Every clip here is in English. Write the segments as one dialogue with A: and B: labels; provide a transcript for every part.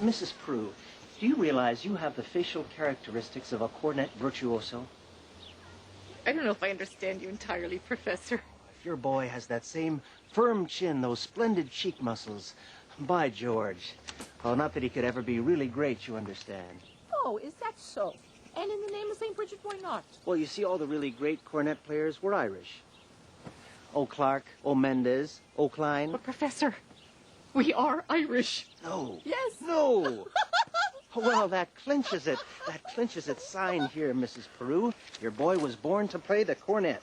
A: Mrs. Prue, do you realize you have the facial characteristics of a cornet virtuoso?
B: I don't know if I understand you entirely, Professor.
A: If your boy has that same firm chin, those splendid cheek muscles, by George. Oh, not that he could ever be really great, you understand.
B: Oh, is that so? And in the name of St. Bridget, why not?
A: Well, you see, all the really great cornet players were Irish. O'Clark, O'Mendez, O'Klein.
B: But, Professor, we are Irish.
A: No.
B: Yes.
A: No. Well, that clinches it. That clinches it. Sign here, Mrs. Peru. Your boy was born to play the cornet.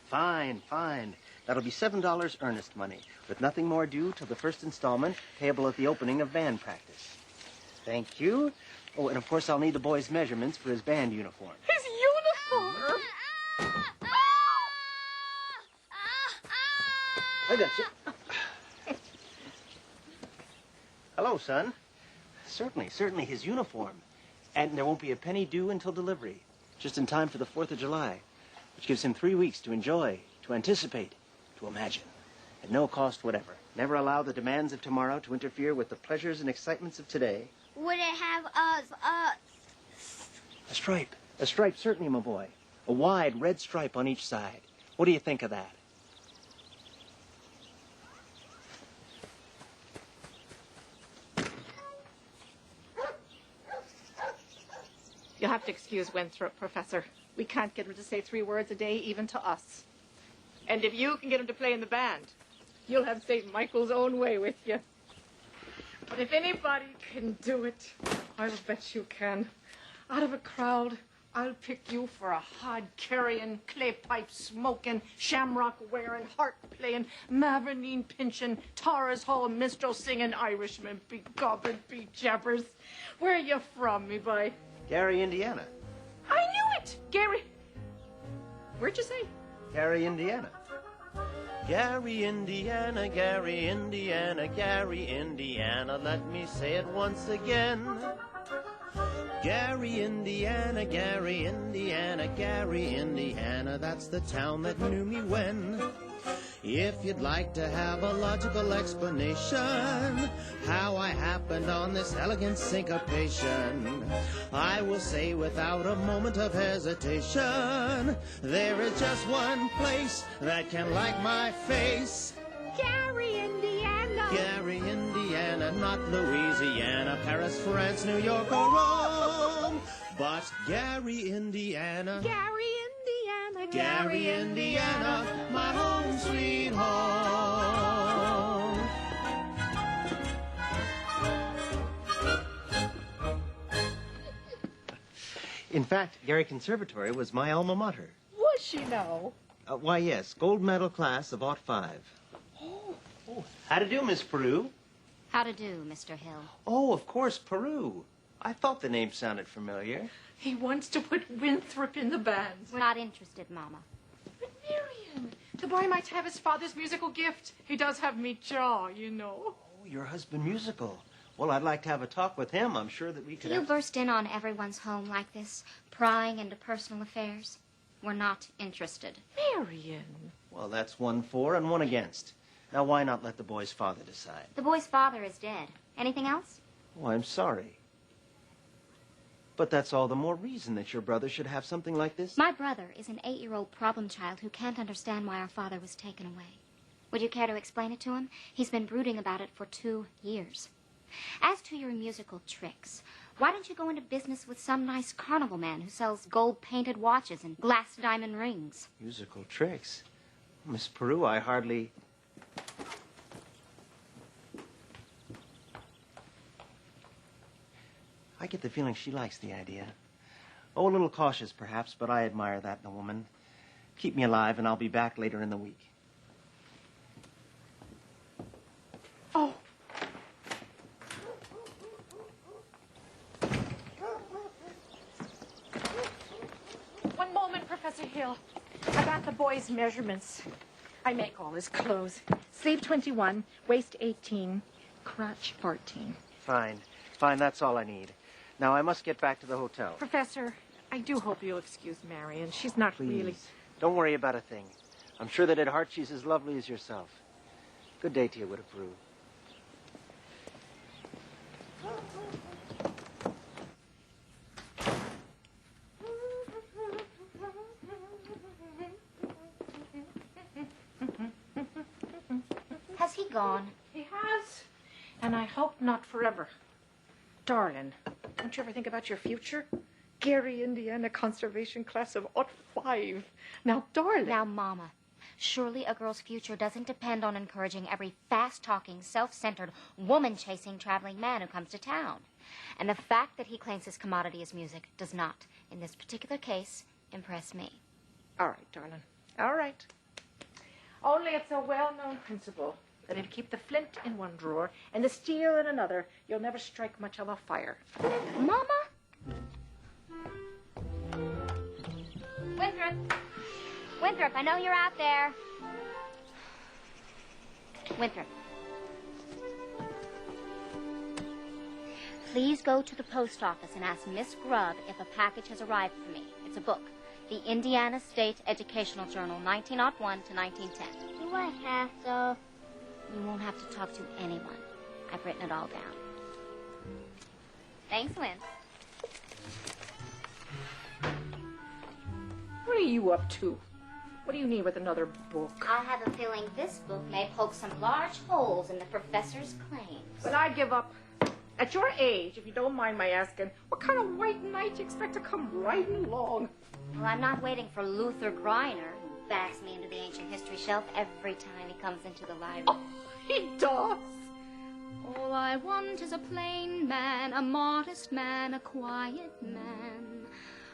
A: Fine, fine. That'll be $7 earnest money, with nothing more due till the first installment, payable at the opening of band practice. Thank you. Oh, and of course I'll need the boy's measurements for his band uniform.
B: His uniform?
A: I got you. Hello, son. Certainly, his uniform. And there won't be a penny due until delivery, just in time for the 4th of July, which gives him 3 weeks to enjoy, to anticipate, to imagine, at no cost whatever. Never allow the demands of tomorrow to interfere with the pleasures and excitements of today.
C: Would it have
A: A stripe. A stripe, certainly, my boy. A wide red stripe on each side. What do you think of that?
B: You'll have to excuse Winthrop, Professor. We can't get him to say 3 words a day, even to us. And if you can get him to play in the band, you'll have St. Michael's own way with you. But if anybody can do it, I'll bet you can. Out of a crowd, I'll pick you for a hod-carrying, clay-pipe-smoking, shamrock-wearing, harp-playing, mavernine-pinching, Tara's Hall minstrel-singing Irishman, be gobbin', be jabbers. Where are you from, me boy?
A: Gary, Indiana.
B: I knew it! Gary... Where'd you say?
A: Gary, Indiana. Gary, Indiana, Gary, Indiana, Gary, Indiana. Let me say it once again. Gary, Indiana, Gary, Indiana, Gary, Indiana. That's the town that knew me when. If you'd like to have a logical explanation how I happened on this elegant syncopation, I will say without a moment of hesitation, there is just one place that can like my face.
C: Gary, Indiana?
A: Gary, Indiana, not Louisiana, Paris, France, New York, or Rome, but Gary, Indiana.
C: Gary, Indiana.
A: Gary, Indiana, my home sweet home. In fact, Gary Conservatory was my alma mater.
B: Was she now?
A: Why, yes, gold medal class of '05. Oh. How to do, Miss Peru?
D: How to do, Mr. Hill?
A: Oh, of course, Peru. I thought the name sounded familiar.
B: He wants to put Winthrop in the band.
D: We're not interested, Mama.
B: But Marion, the boy might have his father's musical gift. He does have me jaw, you know.
A: Oh, your husband musical. Well, I'd like to have a talk with him. I'm sure that we could
D: You burst in on everyone's home like this, prying into personal affairs. We're not interested.
B: Marion.
A: Well, that's 1 for and 1 against. Now, why not let the boy's father decide?
D: The boy's father is dead. Anything else?
A: Oh, I'm sorry. But that's all the more reason that your brother should have something like this.
D: My brother is an 8-year-old problem child who can't understand why our father was taken away. Would you care to explain it to him? He's been brooding about it for 2 years. As to your musical tricks, why don't you go into business with some nice carnival man who sells gold-painted watches and glass diamond rings?
A: Musical tricks? Miss Peru, I hardly... I get the feeling she likes the idea. Oh, a little cautious, perhaps, but I admire that in a woman. Keep me alive, and I'll be back later in the week.
B: Oh. One moment, Professor Hill. I got the boy's measurements. I make all his clothes. Sleeve 21, waist 18, crotch 14.
A: Fine. Fine, that's all I need. Now, I must get back to the hotel.
B: Professor, I do hope you'll excuse Marion. She's not
A: Please.
B: really...
A: Don't worry about a thing. I'm sure that at heart she's as lovely as yourself.
E: Good day to you, Widow Peru.
D: Has he gone?
B: He has. And I hope not forever. Darling, don't you ever think about your future? Gary, Indiana, conservation class of 05. Now, darling.
D: Now, Mama, surely a girl's future doesn't depend on encouraging every fast-talking, self-centered, woman-chasing traveling man who comes to town. And the fact that he claims his commodity is music does not, in this particular case, impress me.
B: All right, darling. All right. Only it's a well-known principle that if you keep the flint in one drawer and the steel in another, you'll never strike much of a fire.
D: Mama? Winthrop. Winthrop, I know you're out there. Winthrop. Please go to the post office and ask Miss Grubb if a package has arrived for me. It's a book. The Indiana State Educational Journal, 1901 to 1910.
C: Do I have to?
D: You won't have to talk to anyone. I've written it all down. Thanks, Win.
B: What are you up to? What do you need with another book?
D: I have a feeling this book may poke some large holes in the professor's claims.
B: But I give up. At your age, if you don't mind my asking, what kind of white knight you expect to come riding along?
D: Well, I'm not waiting for Luther Greiner, who backs me into the ancient history shelf every time he comes into the library.
B: Oh, he does.
F: All I want is a plain man, a modest man, a quiet man,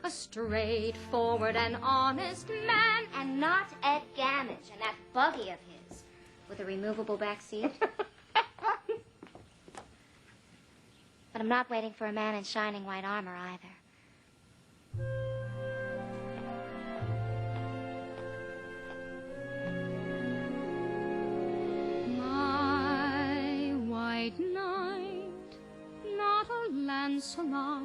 F: a straightforward and honest man.
D: And not Ed Gammage and that buggy of his with a removable back seat. But I'm not waiting for a man in shining white armor either.
F: My white knight, not a Lancelot,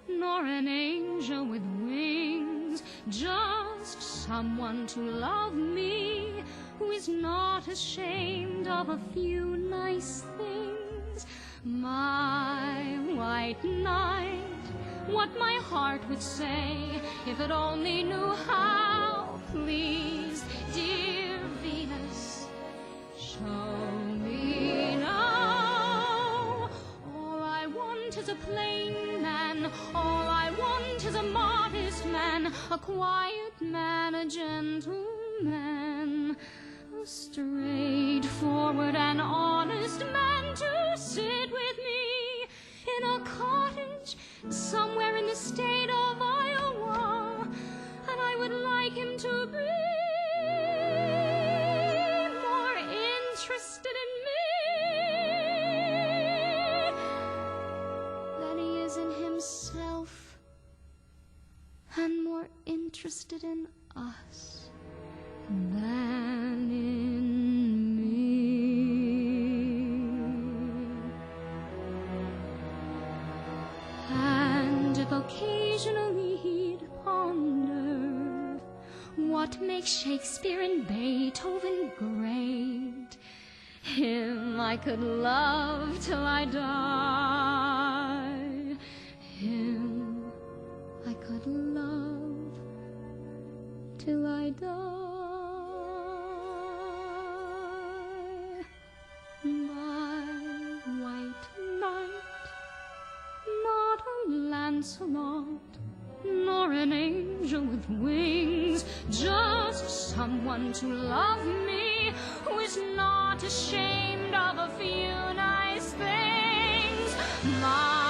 F: nor an angel with wings, just someone to love me, who is not ashamed of a few nice things. My white knight, what my heart would say if it only knew how. Please, dear Venus, show me now. All I want is a plain man, all I want is a modest man, a quiet man, a gentleman, a straightforward and honest man to sit with me in a cottage somewhere in the state of Iowa, and I would like him to be more interested in me than he is in himself, and more interested in us than in me. And if occasionally he'd ponder what makes Shakespeare and Beethoven great, him I could love till I die. Him I could love till I die. My white knight, not a Lancelot, nor an angel with wings, just someone to love me, who is not ashamed of a few nice things. My